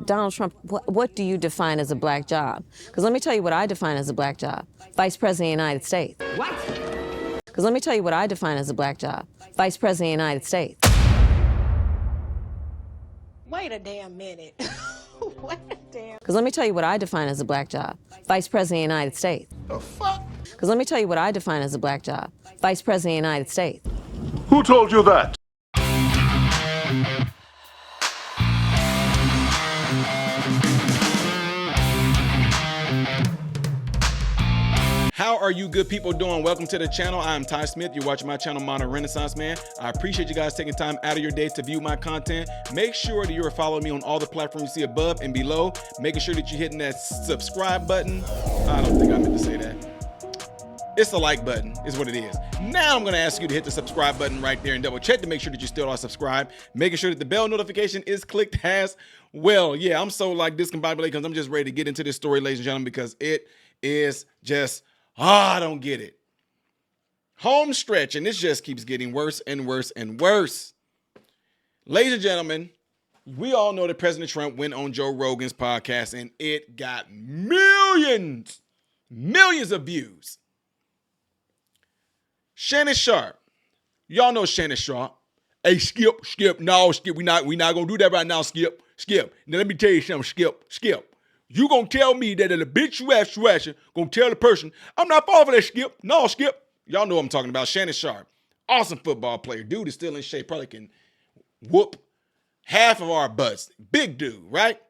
Donald Trump, what do you define as a black job? Because let me tell you what I define as a black job. Vice President of the United States. What? Because let me tell you what I define as a black job. Vice President of the United States. Wait a damn minute. Wait a damn. Because let me tell you what I define as a black job. Vice President of the United States. The fuck? Because let me tell you what I define as a black job. Vice President of the United States. Who told you that? How are you good people doing? Welcome to the channel. I'm Ty Smith. You're watching my channel, Modern Renaissance Man. I appreciate you guys taking time out of your day to view my content. Make sure that you're following me on all the platforms you see above and below. Making sure that you're hitting that subscribe button. I don't think I meant to say that. It's the like button is what it is. Now I'm going to ask you to hit the subscribe button right there and double check to make sure that you still are subscribed. Making sure that the bell notification is clicked as well. Yeah, I'm so like discombobulated because I'm just ready to get into this story, ladies and gentlemen, because it is just I don't get it. Home stretch, and this just keeps getting worse and worse and worse. Ladies and gentlemen, we all know that President Trump went on Joe Rogan's podcast and it got millions of views. Shannon Sharp. Y'all know Shannon Sharp. Hey, Skip. No, Skip, we not gonna do that right now, Skip. Now let me tell you something, Skip. You gonna tell me that an habitual gonna tell the person, I'm not falling for that, Skip. No, Skip. Y'all know what I'm talking about. Shannon Sharp. Awesome football player. Dude is still in shape. Probably can whoop half of our butts. Big dude, right?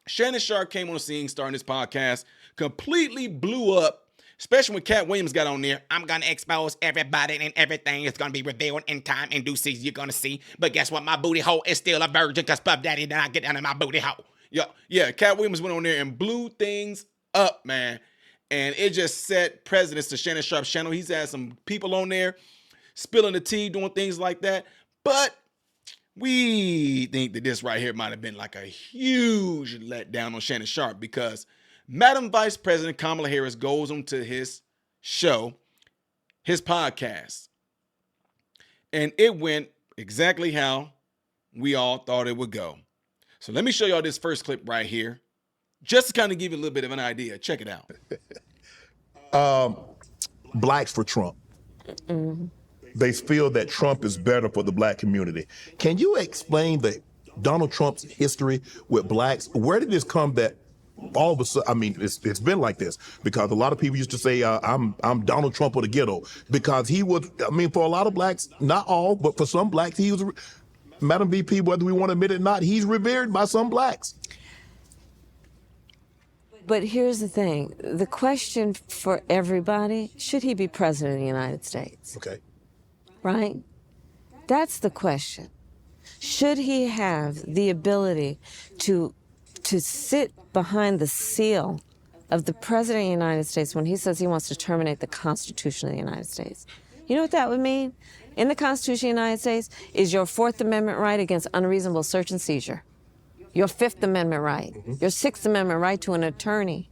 Shannon Sharp came on the scene starting this podcast. Completely blew up. Especially when Cat Williams got on there. I'm going to expose everybody and everything is going to be revealed in time and due season. You're going to see. But guess what? My booty hole is still a virgin because Puff Daddy did not get down in my booty hole. Yeah, Cat Williams went on there and blew things up, man. And it just set precedence to Shannon Sharp's channel. He's had some people on there spilling the tea, doing things like that. But we think that this right here might have been like a huge letdown on Shannon Sharp because Madam Vice President Kamala Harris goes on to his show, his podcast, and it went exactly how we all thought it would go. So let me show y'all this first clip right here, just to kind of give you a little bit of an idea. Check it out. Blacks for Trump. Mm-hmm. They feel that Trump is better for the black community. Can you explain the Donald Trump's history with blacks? Where did this come that all of a sudden, I mean, it's been like this because a lot of people used to say, I'm Donald Trump of the ghetto because he was, I mean, for a lot of blacks, not all, but for some blacks, he was, Madam VP, whether we want to admit it or not, he's revered by some blacks. But here's the thing. The question for everybody, should he be president of the United States? Okay. Right? That's the question. Should he have the ability to sit behind the seal of the President of the United States when he says he wants to terminate the Constitution of the United States? You know what that would mean? In the Constitution of the United States is your Fourth Amendment right against unreasonable search and seizure, your Fifth Amendment right, your Sixth Amendment right to an attorney.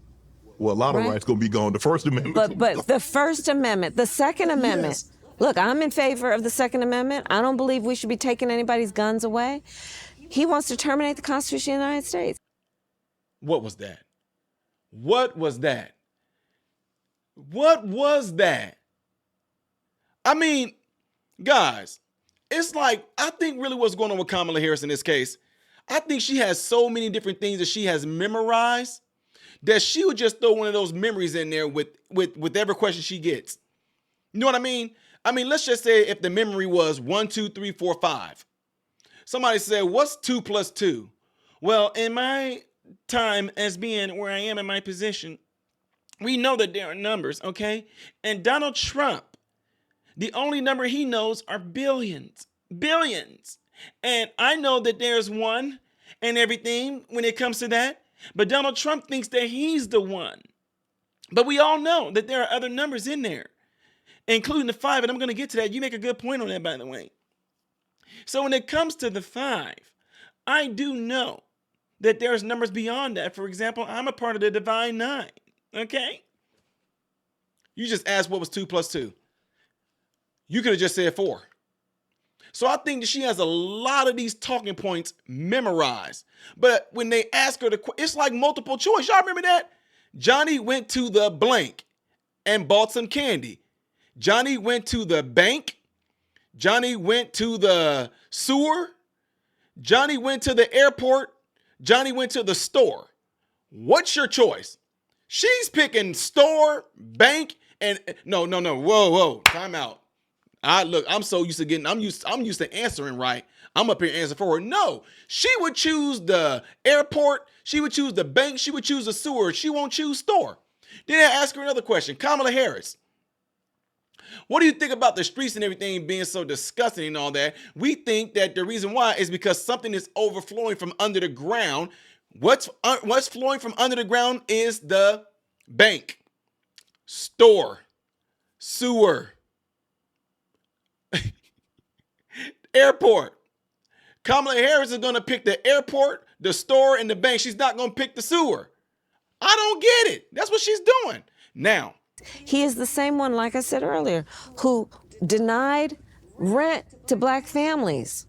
Well, a lot of rights gonna be gone. The First Amendment. But the First Amendment, the Second Amendment. Yes. Look, I'm in favor of the Second Amendment. I don't believe we should be taking anybody's guns away. He wants to terminate the Constitution of the United States. What was that? What was that? What was that? I mean, guys, it's like, I think really what's going on with Kamala Harris in this case, I think she has so many different things that she has memorized that she would just throw one of those memories in there with every question she gets. You know what I mean? I mean, let's just say if the memory was 1, 2, 3, 4, 5. Somebody said, what's 2 plus 2? Well, in my time as being where I am in my position, we know that there are numbers, okay? And Donald Trump, the only number he knows are billions. And I know that there's one and everything when it comes to that, but Donald Trump thinks that he's the one. But we all know that there are other numbers in there, including the 5, and I'm going to get to that. You make a good point on that, by the way. So when it comes to the 5, I do know that there's numbers beyond that. For example, I'm a part of the Divine 9, okay? You just asked what was 2 plus 2. You could have just said 4. So I think that she has a lot of these talking points memorized. But when they ask her it's like multiple choice. Y'all remember that? Johnny went to the blank and bought some candy. Johnny went to the bank. Johnny went to the sewer. Johnny went to the airport. Johnny went to the store. What's your choice? She's picking store, bank, and no. Whoa. Time out. I'm so used to I'm used to answering right. I'm up here answering for her. No, she would choose the airport. She would choose the bank. She would choose the sewer. She won't choose store. Then I ask her another question. Kamala Harris. What do you think about the streets and everything being so disgusting and all that? We think that the reason why is because something is overflowing from under the ground. What's flowing from under the ground is the bank, store, sewer, airport. Kamala Harris is going to pick the airport, the store, and the bank. She's not going to pick the sewer. I don't get it. That's what she's doing. Now, He is the same one, like I said earlier, who denied rent to black families,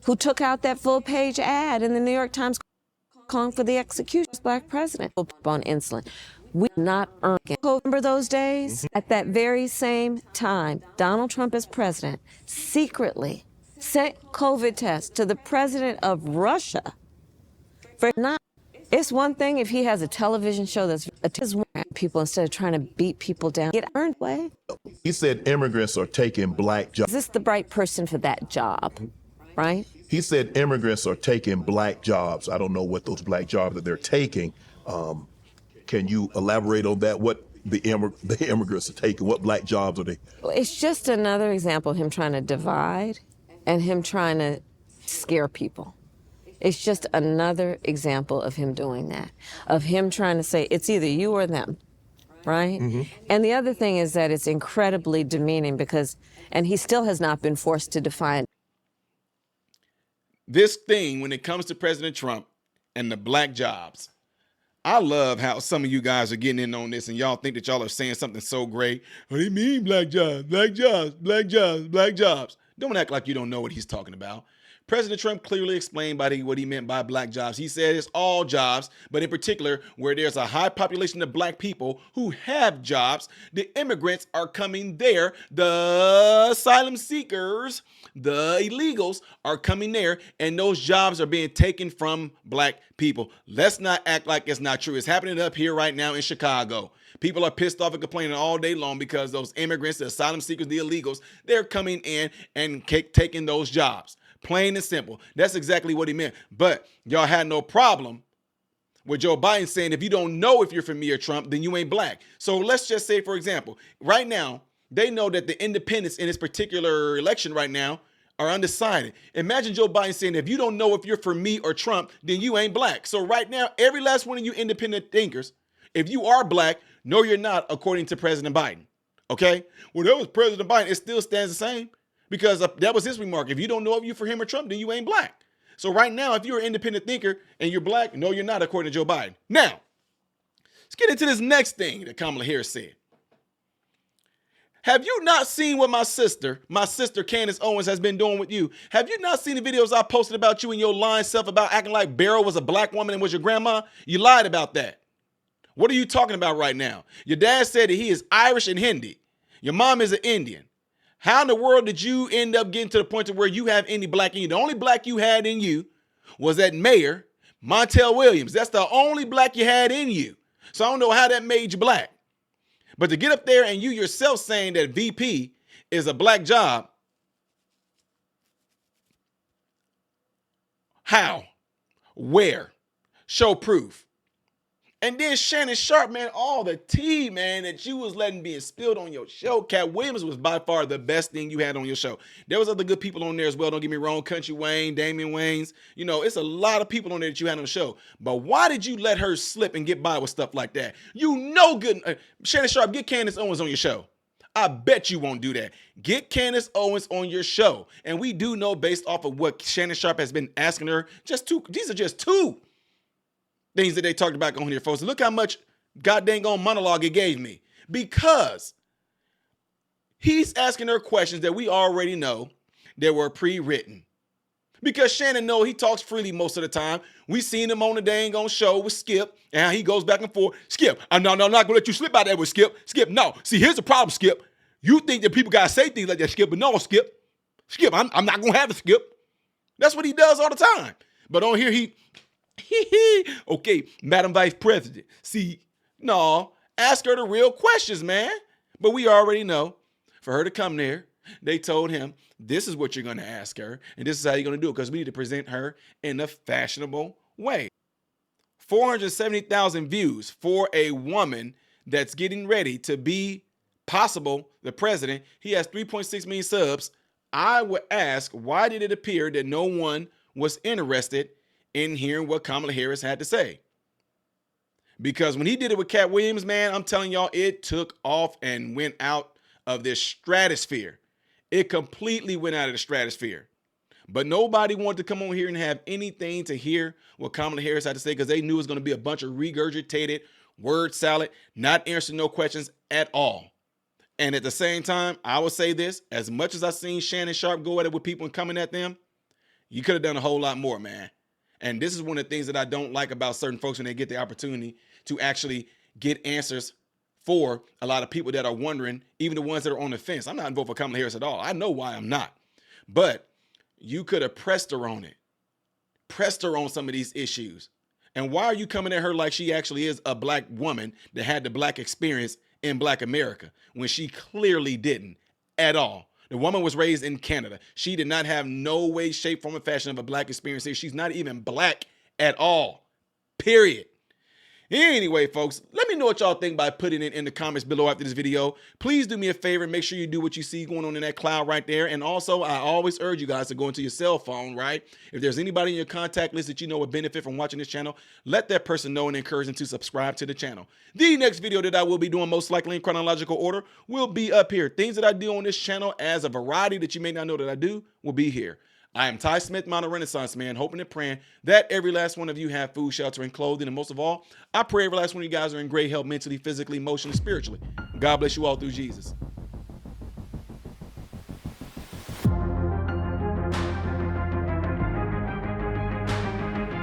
who took out that full-page ad in the New York Times calling for the execution of black president on insulin. We did not earn it. Remember those days? At that very same time, Donald Trump as president secretly sent COVID tests to the president of Russia for not. It's one thing if he has a television show that's people instead of trying to beat people down. Get earned way. He said immigrants are taking black jobs. Is this the right person for that job? Right? He said immigrants are taking black jobs. I don't know what those black jobs that they're taking. Can you elaborate on that? What the immigrants are taking? What black jobs are they? Well, it's just another example of him trying to divide and him trying to scare people. It's just another example of him doing that, of him trying to say it's either you or them, right? Mm-hmm. And the other thing is that it's incredibly demeaning because, and he still has not been forced to define. This thing, when it comes to President Trump and the black jobs, I love how some of you guys are getting in on this and y'all think that y'all are saying something so great. What do you mean black jobs, black jobs, black jobs, black jobs? Don't act like you don't know what he's talking about. President Trump clearly explained what he meant by black jobs. He said it's all jobs, but in particular, where there's a high population of black people who have jobs, the immigrants are coming there. The asylum seekers, the illegals are coming there, and those jobs are being taken from black people. Let's not act like it's not true. It's happening up here right now in Chicago. People are pissed off and complaining all day long because those immigrants, the asylum seekers, the illegals, they're coming in and taking those jobs. Plain and simple. That's exactly what he meant. But y'all had no problem with Joe Biden saying, if you don't know if you're for me or Trump, then you ain't black. So let's just say, for example, right now, they know that the independents in this particular election right now are undecided. Imagine Joe Biden saying, if you don't know if you're for me or Trump, then you ain't black. So right now, every last one of you independent thinkers, if you are black, no, you're not, according to President Biden. Okay? Well, that was President Biden. It still stands the same. Because that was his remark. If you don't know if you're for him or Trump, then you ain't black. So right now, if you're an independent thinker and you're black, no, you're not, according to Joe Biden. Now, let's get into this next thing that Kamala Harris said. Have you not seen what my sister Candace Owens, has been doing with you? Have you not seen the videos I posted about you and your lying self about acting like Beryl was a black woman and was your grandma? You lied about that. What are you talking about right now? Your dad said that he is Irish and Hindi. Your mom is an Indian. How in the world did you end up getting to the point to where you have any black in you? The only black you had in you was that mayor, Montel Williams. That's the only black you had in you. So I don't know how that made you black. But to get up there and you yourself saying that VP is a black job, how? Where? Show proof. And then Shannon Sharp, man, all the tea, man, that you was letting being spilled on your show. Cat Williams was by far the best thing you had on your show. There was other good people on there as well. Don't get me wrong. Country Wayne, Damian Wayans. You know, it's a lot of people on there that you had on the show. But why did you let her slip and get by with stuff like that? You know good. Shannon Sharp, get Candace Owens on your show. I bet you won't do that. Get Candace Owens on your show. And we do know based off of what Shannon Sharp has been asking her, these are just two things that they talked about on here, folks. Look how much goddamn monologue it gave me. Because he's asking her questions that we already know. that were pre-written. Because Shannon know he talks freely most of the time. We seen him on the dang on show with Skip, and how he goes back and forth. Skip, I'm not gonna let you slip out there with Skip. Skip, no. See, here's the problem, Skip. You think that people gotta say things like that, Skip, but no, Skip. Skip, I'm not gonna have it, Skip. That's what he does all the time. But on here, he okay, Madam Vice President. See, no, ask her the real questions, man. But we already know for her to come there, they told him, this is what you're going to ask her, and this is how you're going to do it, because we need to present her in a fashionable way. 470,000 views for a woman that's getting ready to be possible the president. He has 3.6 million subs. I would ask, why did it appear that no one was interested in hearing what Kamala Harris had to say? Because when he did it with Cat Williams, man, I'm telling y'all, it took off and went out of this stratosphere. It completely went out of the stratosphere. But nobody wanted to come on here and have anything to hear what Kamala Harris had to say, because they knew it was going to be a bunch of regurgitated word salad, not answering no questions at all. And at the same time, I will say this, as much as I've seen Shannon Sharp go at it with people and coming at them, you could have done a whole lot more, man. And this is one of the things that I don't like about certain folks when they get the opportunity to actually get answers for a lot of people that are wondering, even the ones that are on the fence. I'm not voting for Kamala Harris at all. I know why I'm not. But you could have pressed her on it. Pressed her on some of these issues. And why are you coming at her like she actually is a black woman that had the black experience in Black America when she clearly didn't at all? The woman was raised in Canada. She did not have no way, shape, form, or fashion of a black experience here. She's not even black at all. Period. Anyway, folks, let me know what y'all think by putting it in the comments below after this video. Please do me a favor and make sure you do what you see going on in that cloud right there. And also, I always urge you guys to go into your cell phone, right? If there's anybody in your contact list that you know would benefit from watching this channel, let that person know and encourage them to subscribe to the channel. The next video that I will be doing, most likely in chronological order, will be up here. Things that I do on this channel as a variety that you may not know that I do will be here. I am Ty Smith, Modern Renaissance Man, hoping and praying that every last one of you have food, shelter, and clothing. And most of all, I pray every last one of you guys are in great health mentally, physically, emotionally, spiritually. God bless you all through Jesus.